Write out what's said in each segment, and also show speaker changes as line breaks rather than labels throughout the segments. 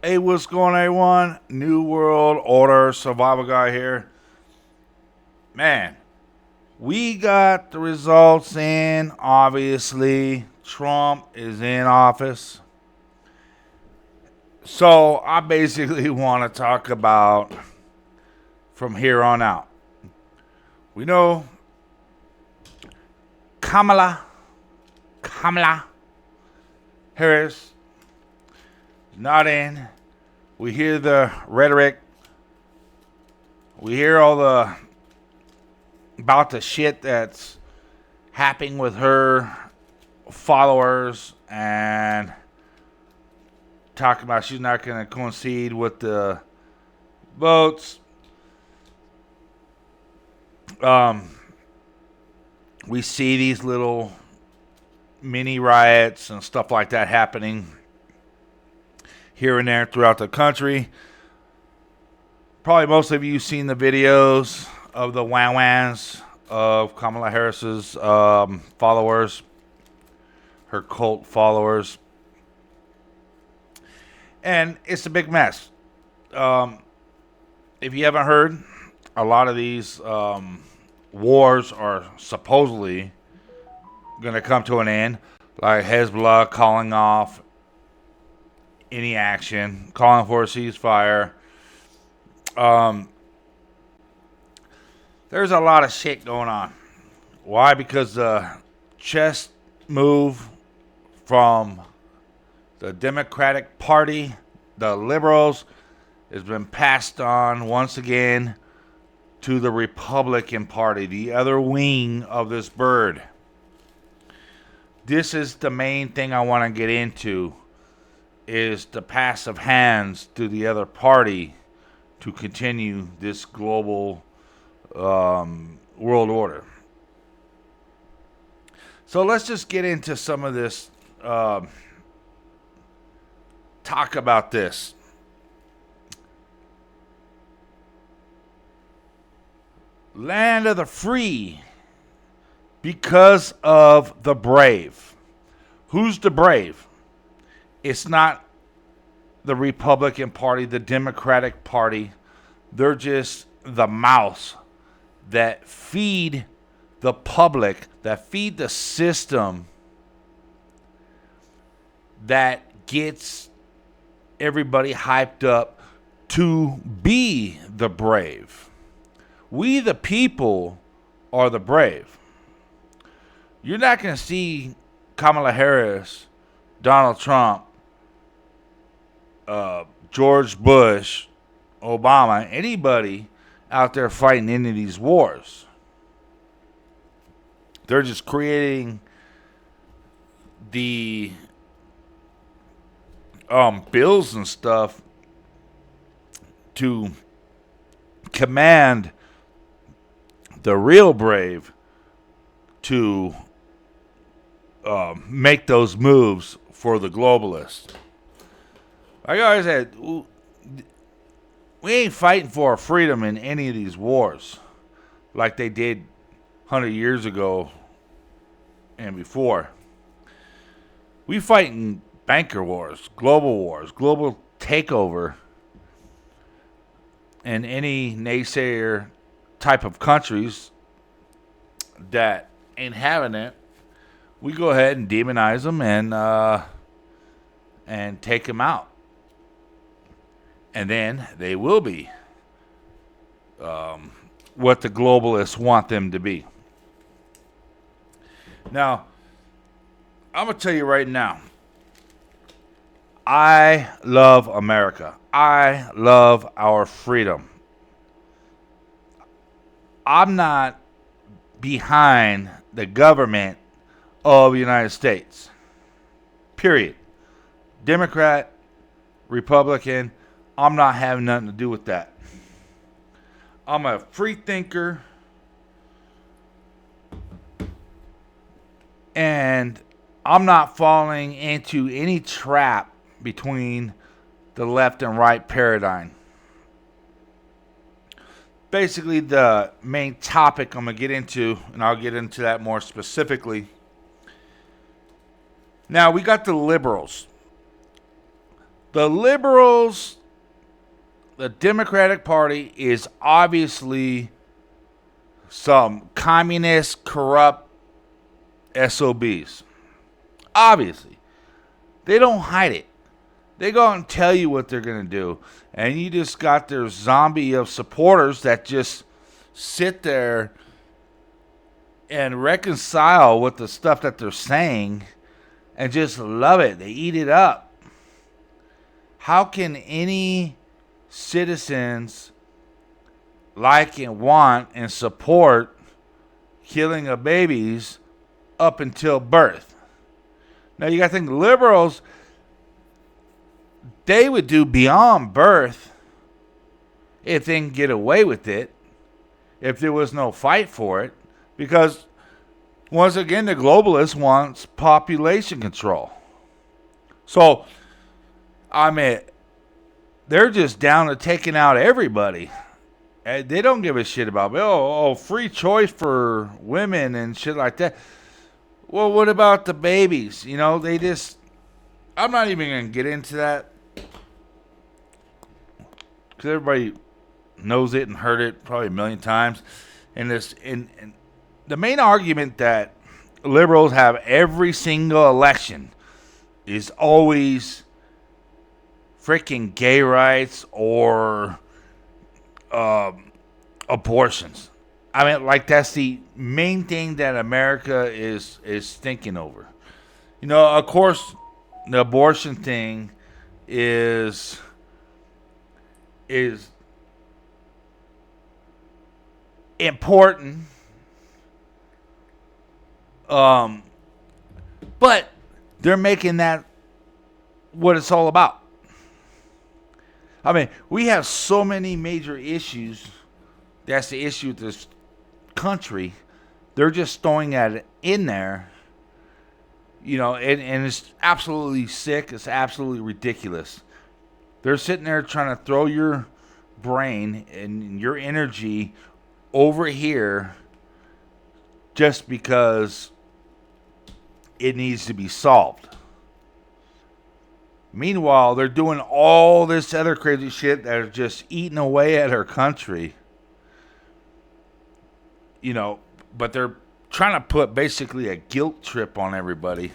Hey, what's going on, everyone? New World Order Survival Guy here. Man, we got the results in, obviously. Trump is in office. So I basically want to talk about from here on out. We know Kamala Harris not in. We hear the rhetoric. We hear all the about the shit that's happening with her followers and talking about she's not going to concede with the votes. We see these little mini riots and stuff like that happening here and there throughout the country. Probably most of you seen the videos of the whans of Kamala Harris's followers, her cult followers. And it's a big mess. If you haven't heard, a lot of these wars are supposedly going to come to an end. Like Hezbollah calling off any action, calling for a ceasefire. There's a lot of shit going on. Why? Because the chess move from the Democratic Party, the liberals, has been passed on once again to the Republican Party, the other wing of this bird. This is the main thing I want to get into, is the pass of hands to the other party to continue this global world order. So let's just get into some of this, talk about this. Land of the free because of the brave. Who's the brave? It's not the Republican Party, the Democratic Party. They're just the mouths that feed the public, that feed the system, that gets everybody hyped up to be the brave. We, the people, are the brave. You're not going to see Kamala Harris, Donald Trump, George Bush, Obama, anybody out there fighting any of these wars. They're just creating the bills and stuff to command the real brave to make those moves for the globalists. Like I always said, we ain't fighting for our freedom in any of these wars like they did 100 years ago and before. We fighting banker wars, global takeover, and any naysayer type of countries that ain't having it. We go ahead and demonize them and take them out. And then they will be what the globalists want them to be. Now, I'm going to tell you right now, I love America. I love our freedom. I'm not behind the government of the United States. Period. Democrat, Republican, I'm not having nothing to do with that. I'm a free thinker, and I'm not falling into any trap between the left and right paradigm. Basically, the main topic I'm going to get into, and I'll get into that more specifically. Now, we got the liberals. The liberals, the Democratic Party is obviously some communist, corrupt SOBs. Obviously. They don't hide it. They go out and tell you what they're going to do. And you just got their zombie of supporters that just sit there and reconcile with the stuff that they're saying and just love it. They eat it up. How can any citizens like and want and support killing of babies up until birth? Now you got to think liberals, they would do beyond birth if they can get away with it, if there was no fight for it, because once again the globalists wants population control. So, I mean, they're just down to taking out everybody. They don't give a shit about, free choice for women and shit like that. Well, what about the babies? You know, they just... I'm not even going to get into that, because everybody knows it and heard it probably a million times. And the main argument that liberals have every single election is always freaking gay rights or abortions. I mean, like, that's the main thing that America is thinking over. You know, of course, the abortion thing is important, but they're making that what it's all about. I mean, we have so many major issues. That's the issue with this country. They're just throwing it in there, you know, and it's absolutely sick. It's absolutely ridiculous. They're sitting there trying to throw your brain and your energy over here just because it needs to be solved. Meanwhile, they're doing all this other crazy shit that are just eating away at our country. You know, but they're trying to put basically a guilt trip on everybody.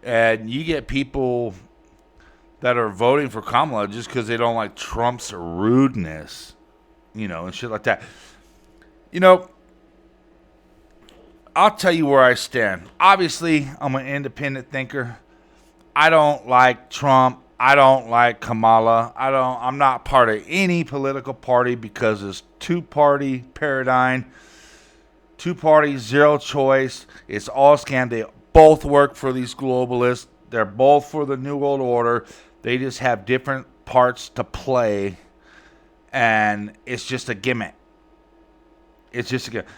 And you get people that are voting for Kamala just because they don't like Trump's rudeness, you know, and shit like that. You know, I'll tell you where I stand. Obviously, I'm an independent thinker. I don't like Trump. I don't like Kamala. I'm not part of any political party because it's two-party paradigm. Two parties, zero choice. It's all scam. They both work for these globalists. They're both for the New World Order. They just have different parts to play. And it's just a gimmick. It's just a gimmick.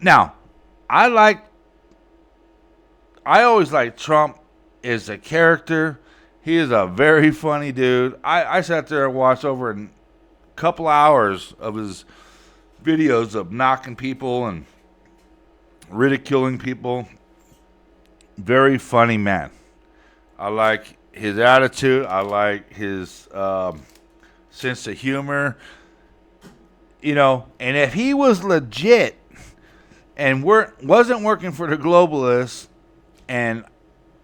Now, I always like Trump as a character. He is a very funny dude. I sat there and watched over a couple hours of his videos of knocking people and ridiculing people. Very funny man. I like his attitude. I like his sense of humor. You know, and if he was legit and wasn't working for the globalists and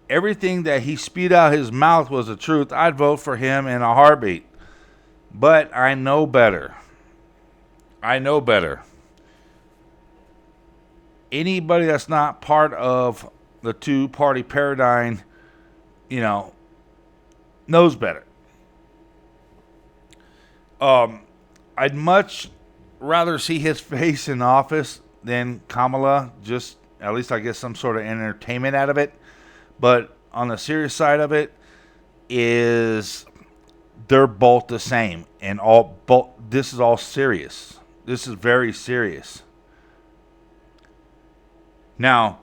everything that he spewed out his mouth was the truth, I'd vote for him in a heartbeat. But I know better. I know better. Anybody that's not part of the two-party paradigm, you know, knows better. I'd much rather see his face in office than Kamala. Just, at least I get some sort of entertainment out of it. But on the serious side of it is they're both the same. And this is all serious. This is very serious. Now,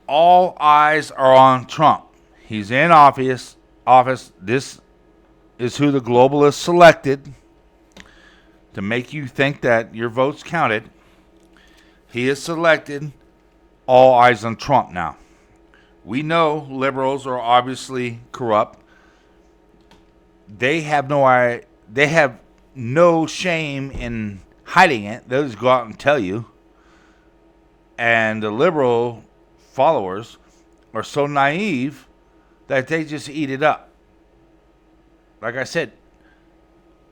all eyes are on Trump. He's in office. This is who the globalists selected to make you think that your votes counted. He is selected. All eyes on Trump now. We know liberals are obviously corrupt. they have they have no shame in hiding it. They'll just go out and tell you. And the liberal followers are so naive that they just eat it up. Like I said,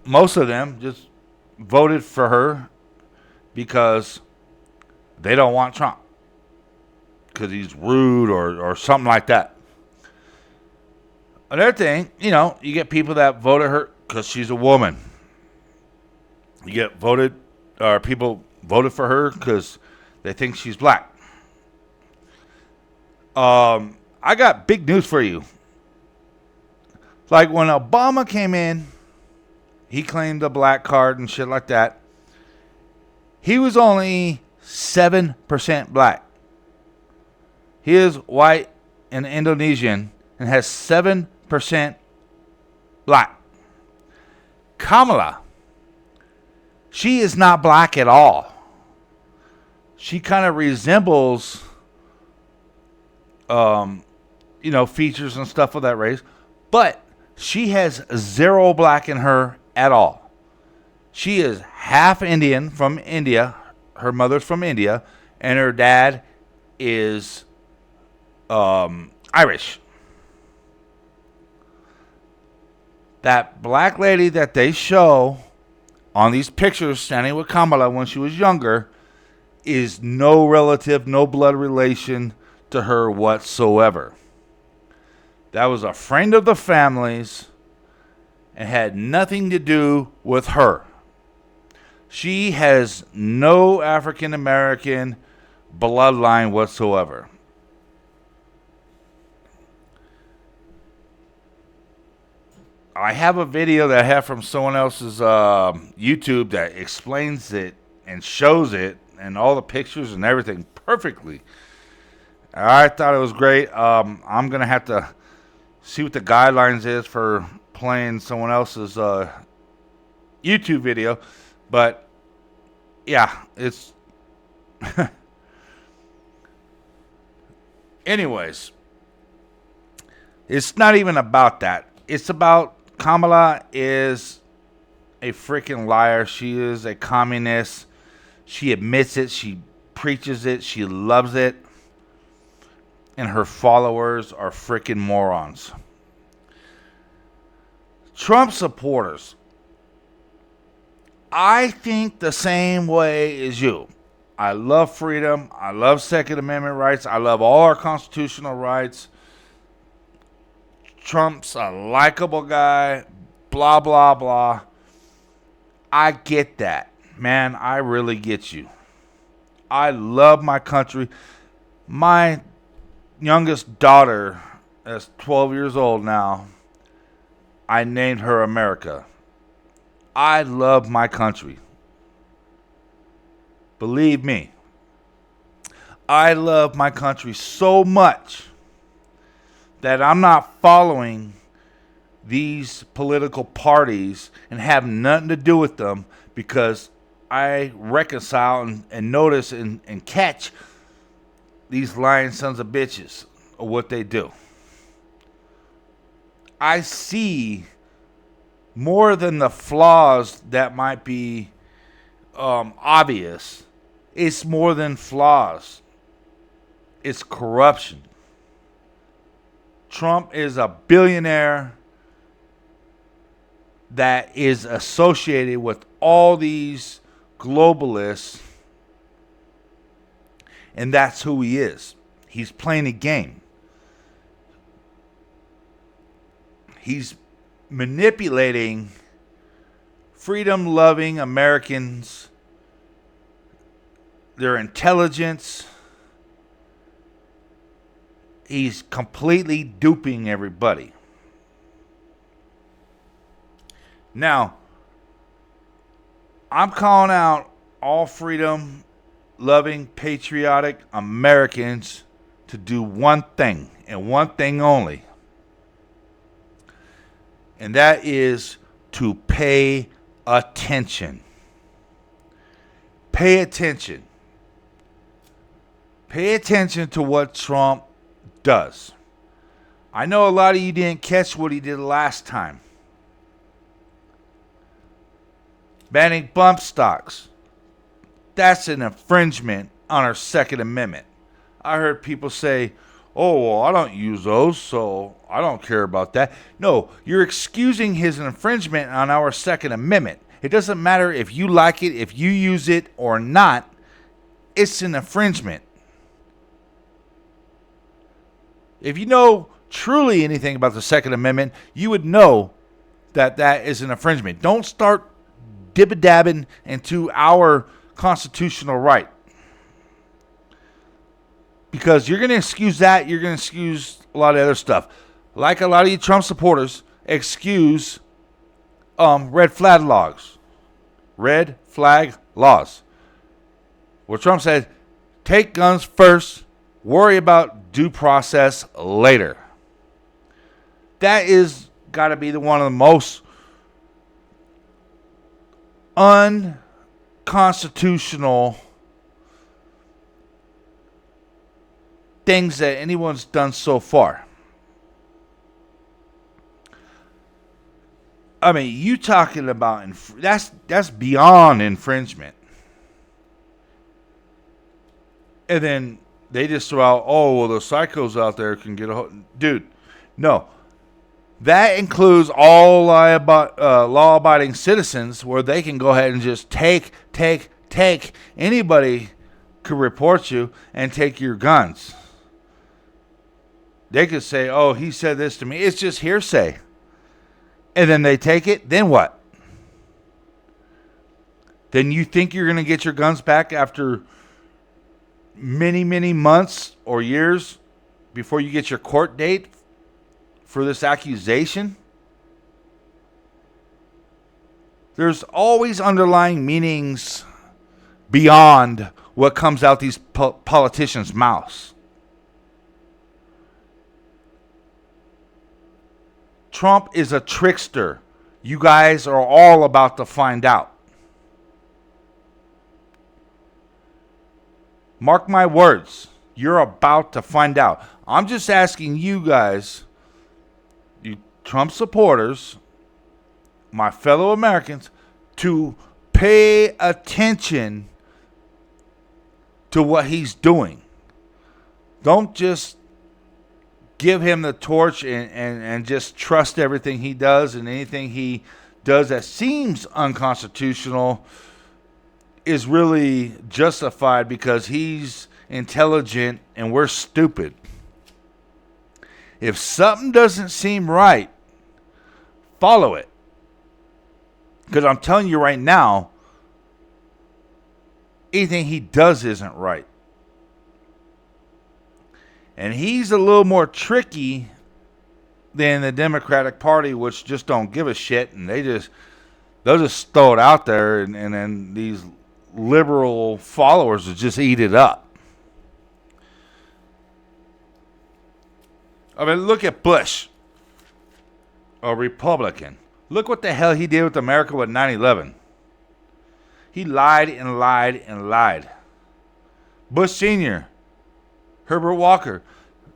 most of them just voted for her because they don't want Trump. Because he's rude or something like that. Another thing, you get people that voted her because she's a woman. You get people voted for her because they think she's black. I got big news for you. Like when Obama came in, he claimed a black card and shit like that. He was only 7% black. He is white and Indonesian and has 7% black. Kamala, she is not black at all. She kind of resembles, features and stuff of that race, but she has zero black in her at all. She is half Indian from India. Her mother's from India, and her dad is Irish. That black lady that they show on these pictures standing with Kamala when she was younger is no relative, no blood relation to her whatsoever. That was a friend of the family's and had nothing to do with her. She has no African American bloodline whatsoever. I have a video that I have from someone else's YouTube that explains it and shows it and all the pictures and everything perfectly. I thought it was great. I'm going to have to see what the guidelines is for playing someone else's YouTube video. But, yeah, it's... Anyways, it's not even about that. It's about Kamala is a freaking liar. She is a communist. She admits it. She preaches it. She loves it. And her followers are freaking morons. Trump supporters, I think the same way as you. I love freedom. I love Second Amendment rights. I love all our constitutional rights. Trump's a likable guy. Blah, blah, blah. I get that. Man, I really get you. I love my country. My youngest daughter is 12 years old now. I named her America. I love my country. Believe me. I love my country so much that I'm not following these political parties and have nothing to do with them because I reconcile and notice and catch these lying sons of bitches of what they do. I see more than the flaws that might be obvious. It's more than flaws. It's corruption. Trump is a billionaire that is associated with all these globalists, and that's who he is. He's playing a game. He's manipulating freedom-loving Americans, their intelligence. He's completely duping everybody. Now, I'm calling out all freedom-loving, patriotic Americans to do one thing, and one thing only. And that is to pay attention. Pay attention. Pay attention to what Trump does. I know a lot of you didn't catch what he did last time. banning bump stocks. That's an infringement on our Second Amendment. I heard people say, oh, well, I don't use those, so I don't care about that. No, you're excusing his infringement on our Second Amendment. It doesn't matter if you like it, if you use it or not. It's an infringement. If you know truly anything about the Second Amendment, you would know that that is an infringement. Don't start dibba-dabbing into our constitutional right. Because you're going to excuse that, you're going to excuse a lot of other stuff. Like a lot of you Trump supporters excuse red flag laws. Red flag laws. Where Trump said, take guns first, worry about due process later. That is got to be one of the most unconstitutional things that anyone's done so far. I mean, you talking about that's beyond infringement. And then they just throw out, oh, well, the psychos out there can get a hold. Dude, no. That includes all law-abiding citizens where they can go ahead and just take. Anybody could report you and take your guns. They could say, oh, he said this to me. It's just hearsay. And then they take it. Then what? Then you think you're going to get your guns back after many, many months or years before you get your court date for this accusation? There's always underlying meanings beyond what comes out these politicians' mouths. Trump is a trickster. You guys are all about to find out. Mark my words. You're about to find out. I'm just asking you guys, you Trump supporters, my fellow Americans, to pay attention to what he's doing. Don't just give him the torch and just trust everything he does, and anything he does that seems unconstitutional is really justified because he's intelligent and we're stupid. If something doesn't seem right, follow it. Because I'm telling you right now, anything he does isn't right. And he's a little more tricky than the Democratic Party, which just don't give a shit, and they'll just throw it out there, and then these liberal followers will just eat it up. I mean, look at Bush, a Republican. Look what the hell he did with America with 9/11. He lied and lied and lied. Bush Sr., Herbert Walker,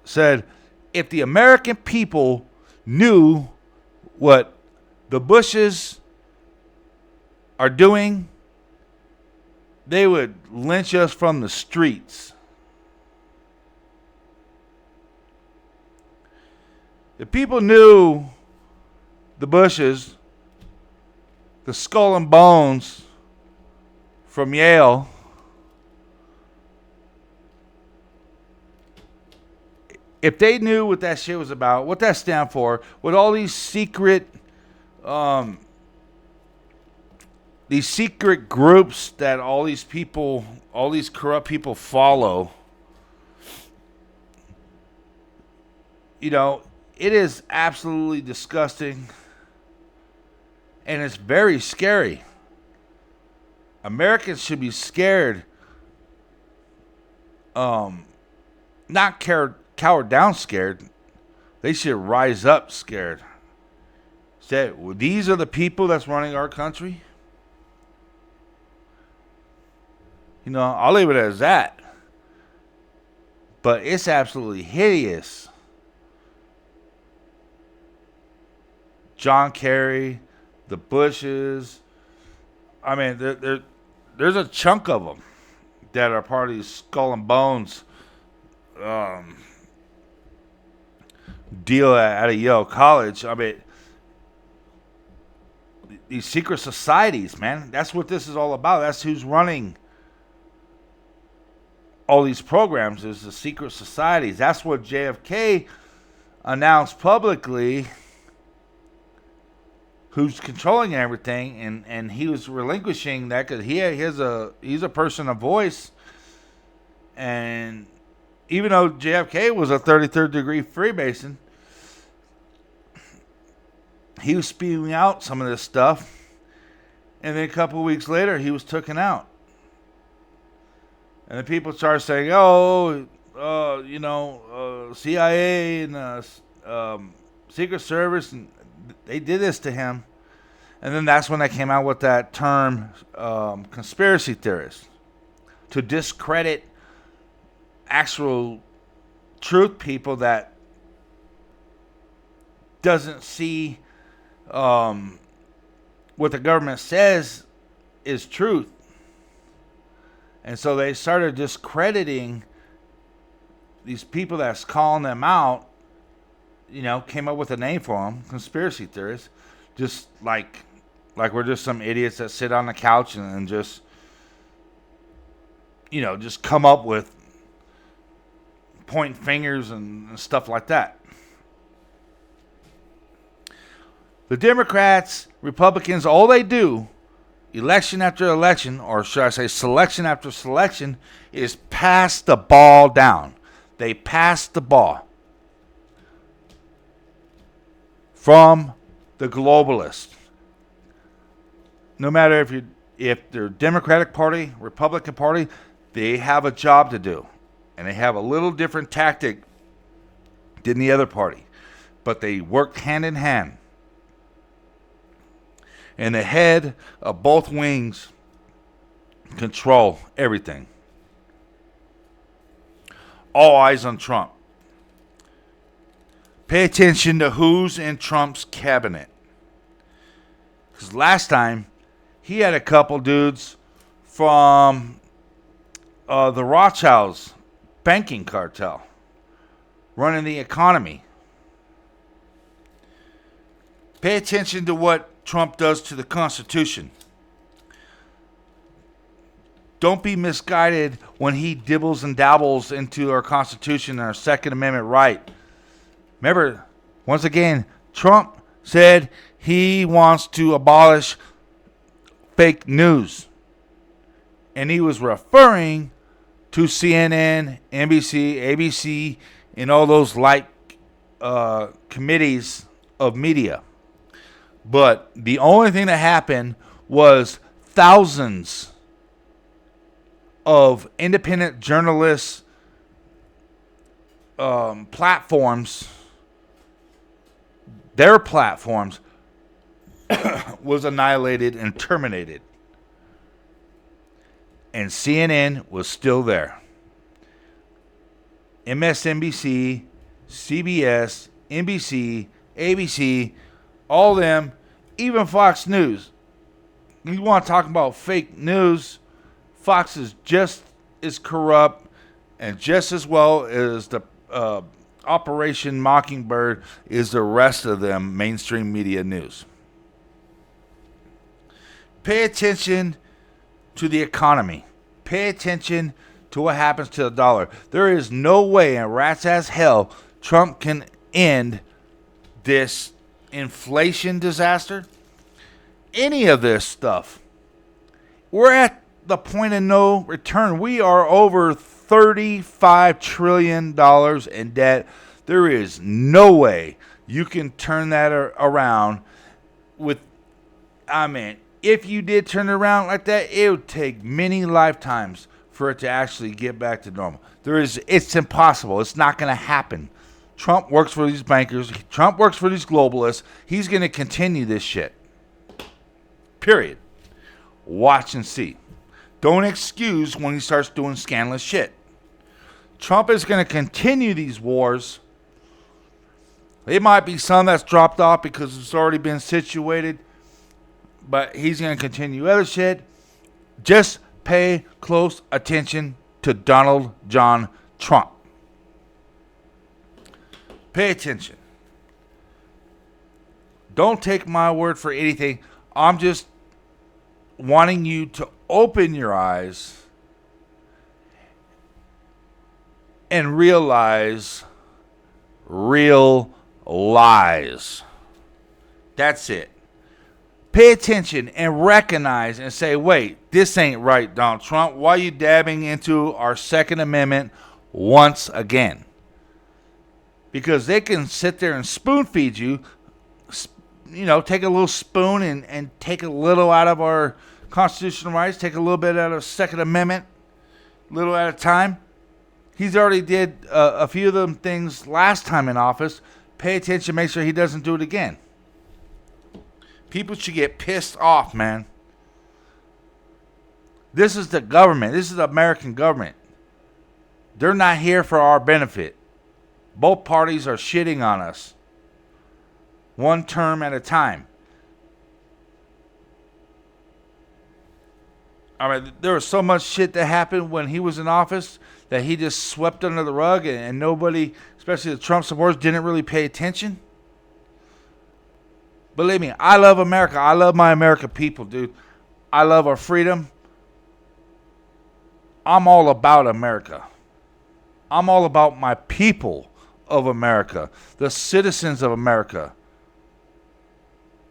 said, if the American people knew what the Bushes are doing, they would lynch us from the streets. If people knew the Bushes, the skull and bones from Yale, if they knew what that shit was about, what that stand for, what all these secret groups that all these people, all these corrupt people follow, you know, it is absolutely disgusting, and it's very scary. Americans should be scared, not cower down scared. They should rise up scared. Say, well, these are the people that's running our country. You know, I'll leave it as that. But it's absolutely hideous. John Kerry, the Bushes, I mean, there's a chunk of them that are part of these Skull and Bones deal at a Yale College. I mean, these secret societies, man. That's what this is all about. That's who's running all these programs, is the secret societies. That's what JFK announced publicly, who's controlling everything, and he was relinquishing that because he's a person of voice. And even though JFK was a 33rd degree Freemason, he was spewing out some of this stuff, and then a couple of weeks later, he was taken out. And then people started saying, CIA and Secret Service, and they did this to him. And then that's when they came out with that term, conspiracy theorist, to discredit actual truth people that doesn't see what the government says is truth. And so they started discrediting these people that's calling them out, came up with a name for them, conspiracy theorists, just like we're just some idiots that sit on the couch and just, just come up with pointing fingers and stuff like that. The Democrats, Republicans, all they do, election after election, or should I say selection after selection, is pass the ball down. They pass the ball from the globalists. No matter if they're Democratic Party, Republican Party, they have a job to do. And they have a little different tactic than the other party. But they work hand in hand. And the head of both wings control everything. All eyes on Trump. Pay attention to who's in Trump's cabinet. Because last time, he had a couple dudes from the Rothschilds banking cartel running the economy. Pay attention to what Trump does to the Constitution. Don't be misguided when he dibbles and dabbles into our Constitution and our Second Amendment right. Remember, once again, Trump said he wants to abolish fake news. And he was referring to CNN, NBC, ABC, and all those committees of media. But the only thing that happened was thousands of independent journalists' platforms, their platforms, was annihilated and terminated. And CNN was still there. MSNBC, CBS, NBC, ABC, all them, even Fox News. You want to talk about fake news? Fox is just as corrupt and just as well as the Operation Mockingbird is the rest of them mainstream media news. Pay attention to the economy. Pay attention to what happens to the dollar. There is no way in rat's ass hell Trump can end this inflation disaster. Any of this stuff. We're at the point of no return. We are over $35 trillion in debt. There is no way you can turn that around if you did turn it around like that, it would take many lifetimes for it to actually get back to normal. It's impossible. It's not going to happen. Trump works for these bankers. Trump works for these globalists. He's going to continue this shit. Period. Watch and see. Don't excuse when he starts doing scandalous shit. Trump is going to continue these wars. There might be some that's dropped off because it's already been situated. but he's going to continue other shit. Just pay close attention to Donald John Trump. Pay attention. Don't take my word for anything. I'm just wanting you to open your eyes and realize real lies. That's it. Pay attention and recognize and say, wait, this ain't right, Donald Trump. Why are you dabbing into our Second Amendment once again? Because they can sit there and spoon feed you, take a little spoon and take a little out of our constitutional rights, take a little bit out of Second Amendment, a little at a time. He's already did a few of them things last time in office. Pay attention, make sure he doesn't do it again. People should get pissed off, man. This is the government. This is the American government. They're not here for our benefit. Both parties are shitting on us. One term at a time. I mean, there was so much shit that happened when he was in office that he just swept under the rug, and nobody, especially the Trump supporters, didn't really pay attention. Believe me, I love America. I love my American people, dude. I love our freedom. I'm all about America. I'm all about my people of America, the citizens of America.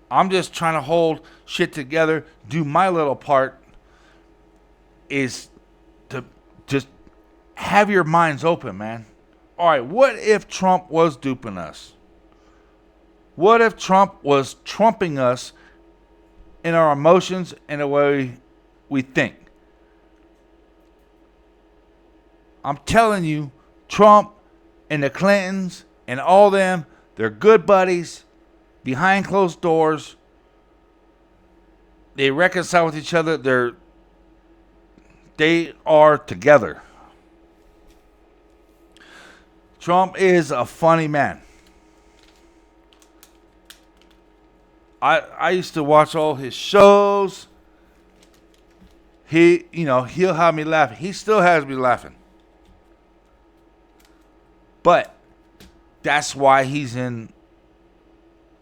I'm just trying to hold shit together, do my little part, is to just have your minds open, man. All right, what if Trump was duping us? What if Trump was trumping us in our emotions and the way we think? I'm telling you, Trump and the Clintons and all them, they're good buddies behind closed doors. They reconcile with each other. They are together. Trump is a funny man. I used to watch all his shows. He'll have me laughing. He still has me laughing. But that's why he's in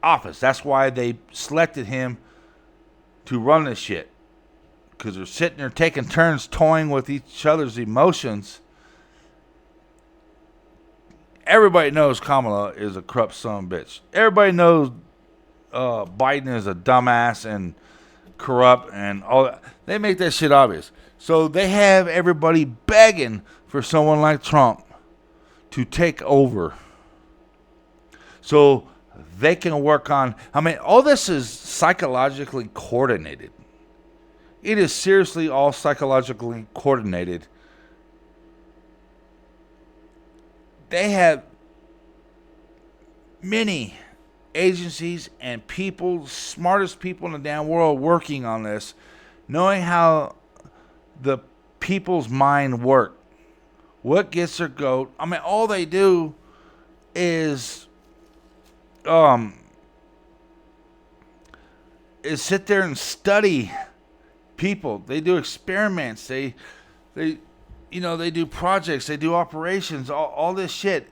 office. That's why they selected him to run this shit. Because they're sitting there taking turns toying with each other's emotions. Everybody knows Kamala is a corrupt son of a bitch. Everybody knows Biden is a dumbass and corrupt and all that. They make that shit obvious. So they have everybody begging for someone like Trump to take over. So they can work on, all this is psychologically coordinated. It is seriously all psychologically coordinated. They have many agencies and people, smartest people in the damn world working on this, knowing how the people's mind work. What gets their goat. All they do is sit there and study people. They do experiments. They do projects. They do operations. All this shit.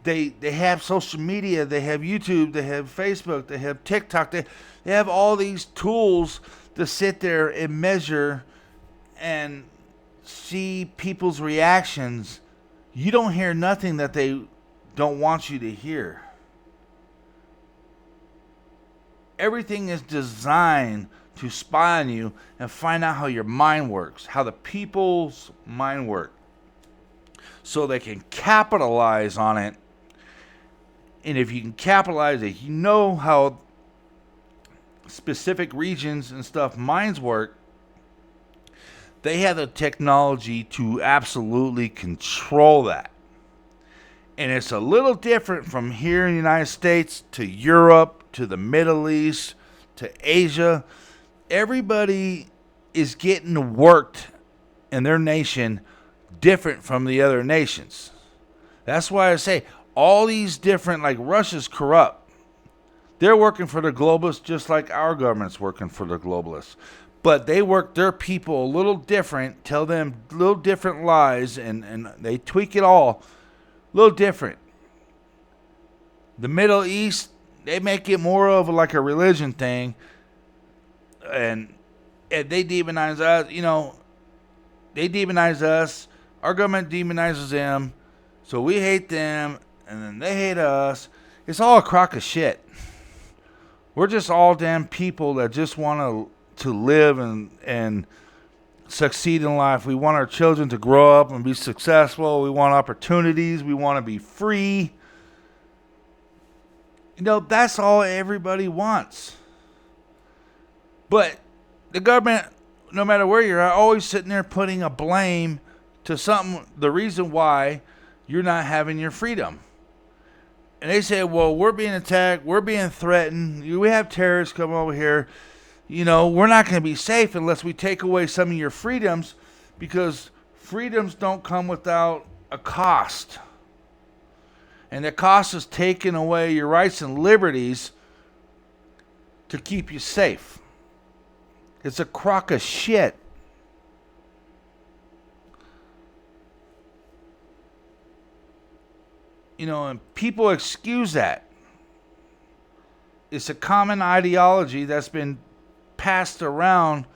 They have social media. They have YouTube. They have Facebook. They have TikTok. They have all these tools to sit there and measure and see people's reactions. You don't hear nothing that they don't want you to hear. Everything is designed to spy on you and find out how your mind works, how the people's mind work, so they can capitalize on it. And if you can capitalize it, you know how specific regions and stuff minds work. They have the technology to absolutely control that. And it's a little different from here in the United States to Europe, to the Middle East, to Asia. Everybody is getting worked in their nation different from the other nations. That's why I say all these different, like Russia's corrupt. They're working for the globalists just like our government's working for the globalists. But they work their people a little different, tell them little different lies, and they tweak it all a little different. The Middle East, they make it more of like a religion thing, and they demonize us. They demonize us. Our government demonizes them, so we hate them, and then they hate us. It's all a crock of shit. We're just all damn people that just want to live and succeed in life. We want our children to grow up and be successful. We want opportunities. We want to be free. That's all everybody wants. But the government, no matter where you're at, always sitting there putting a blame to something, the reason why you're not having your freedom. And they say, well, we're being attacked, we're being threatened, we have terrorists coming over here. We're not going to be safe unless we take away some of your freedoms, because freedoms don't come without a cost. And the cost is taking away your rights and liberties to keep you safe. It's a crock of shit. And people excuse that. It's a common ideology that's been passed around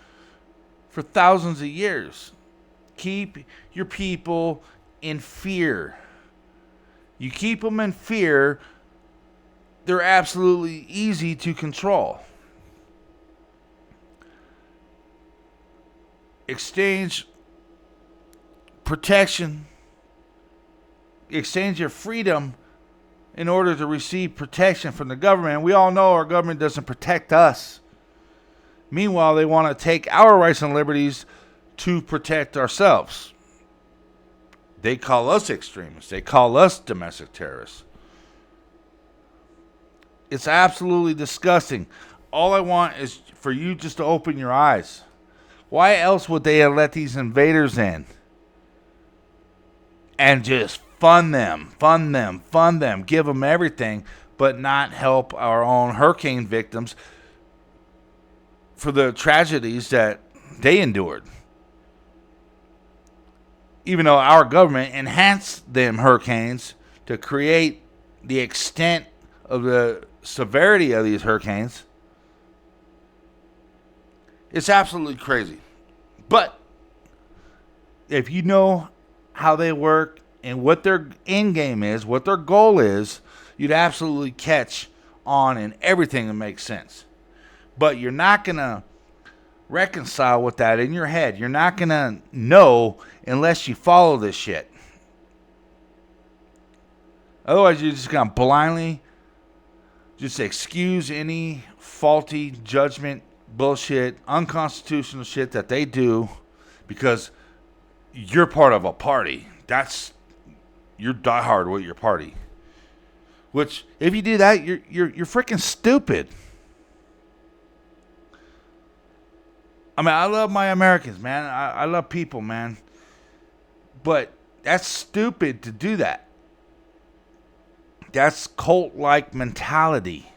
for thousands of years. Keep your people in fear. You keep them in fear, they're absolutely easy to control. Exchange protection. Exchange your freedom in order to receive protection from the government. And we all know our government doesn't protect us. Meanwhile, they want to take our rights and liberties to protect ourselves. They call us extremists. They call us domestic terrorists. It's absolutely disgusting. All I want is for you just to open your eyes. Why else would they have let these invaders in? And just fund them, give them everything, but not help our own hurricane victims for the tragedies that they endured. Even though our government enhanced them hurricanes to create the extent of the severity of these hurricanes, it's absolutely crazy. But if you know how they work and what their end game is, what their goal is, you'd absolutely catch on in everything that makes sense. But you're not going to reconcile with that in your head. You're not going to know unless you follow this shit. Otherwise, you're just going to blindly just excuse any faulty judgment, bullshit, unconstitutional shit that they do because you're part of a party. You're diehard with your party. Which, if you do that, you're freaking stupid. I mean, I love my Americans, man. I love people, man. But that's stupid to do that. That's cult-like mentality.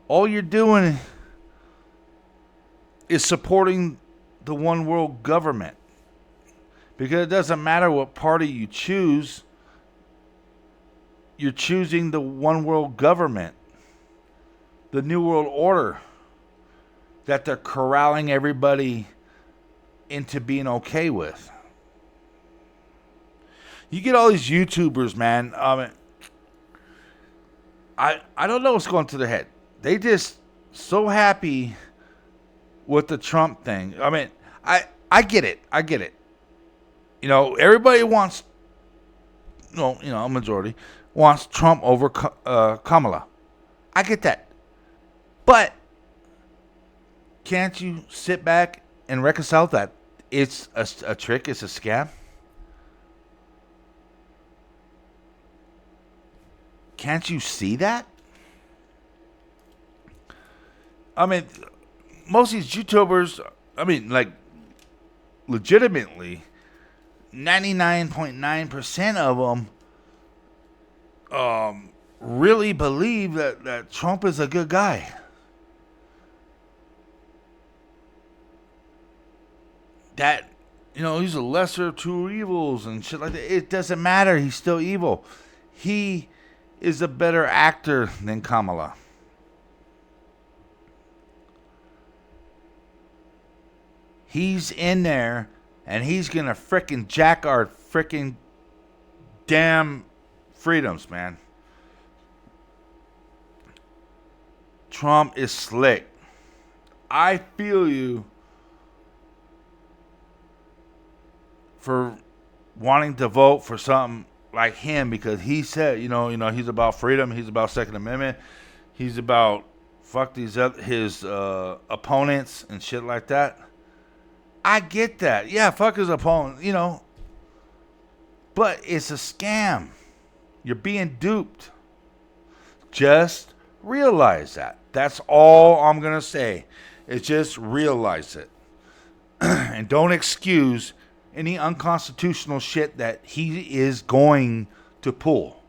All you're doing is supporting the one world government. Because it doesn't matter what party you choose. You're choosing the one world government. The New World Order that they're corralling everybody into being okay with. You get all these YouTubers, man. I don't know what's going through their head. They just so happy with the Trump thing. I mean, I get it. Everybody wants, a majority wants Trump over Kamala. I get that. But can't you sit back and reconcile that it's a trick, it's a scam? Can't you see that? I mean, most of these YouTubers, legitimately, 99.9% of them really believe that Trump is a good guy. That, he's a lesser of two evils and shit like that. It doesn't matter. He's still evil. He is a better actor than Kamala. He's in there and he's going to frickin' jack our frickin' damn freedoms, man. Trump is slick. I feel you for wanting to vote for something like him because he said, he's about freedom, he's about Second Amendment, he's about fuck these his opponents and shit like that. I get that. Yeah, fuck his opponent, but it's a scam. You're being duped. Just realize that. That's all I'm going to say. Is just realize it. And don't excuse any unconstitutional shit that he is going to pull.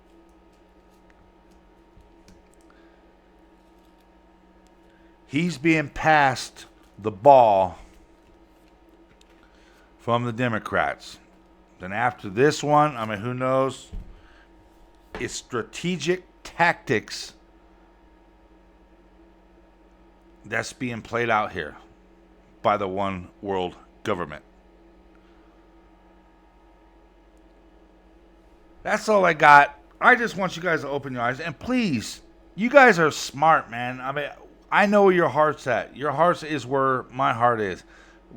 He's being passed the ball from the Democrats. Then after this one, who knows? It's strategic tactics that's being played out here by the one world government. That's all I got. I just want you guys to open your eyes. And please, you guys are smart, man. I know where your heart's at. Your heart is where my heart is.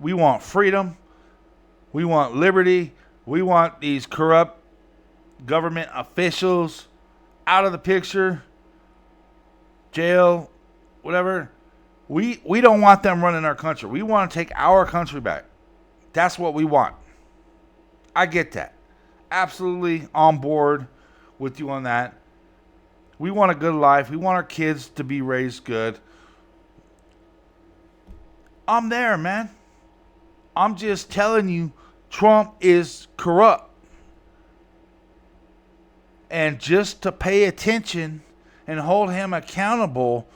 We want freedom. We want liberty. We want these corrupt government officials out of the picture. Jail, whatever. We don't want them running our country. We want to take our country back. That's what we want. I get that. Absolutely on board with you on that. We want a good life. We want our kids to be raised good. I'm there, man. I'm just telling you, Trump is corrupt. And just to pay attention and hold him accountable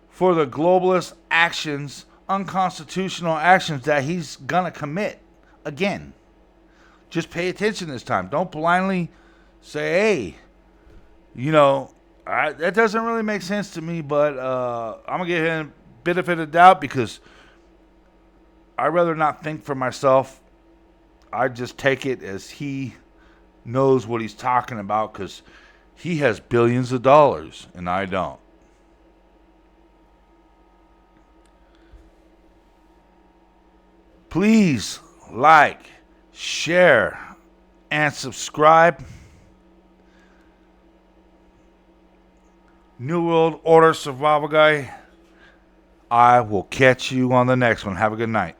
for the globalist actions, unconstitutional actions that he's going to commit again. Just pay attention this time. Don't blindly say, hey, that doesn't really make sense to me, but I'm going to give him benefit of the doubt because I'd rather not think for myself. I just take it as he knows what he's talking about because he has billions of dollars and I don't. Please like, share, and subscribe. New World Order Survival Guy. I will catch you on the next one. Have a good night.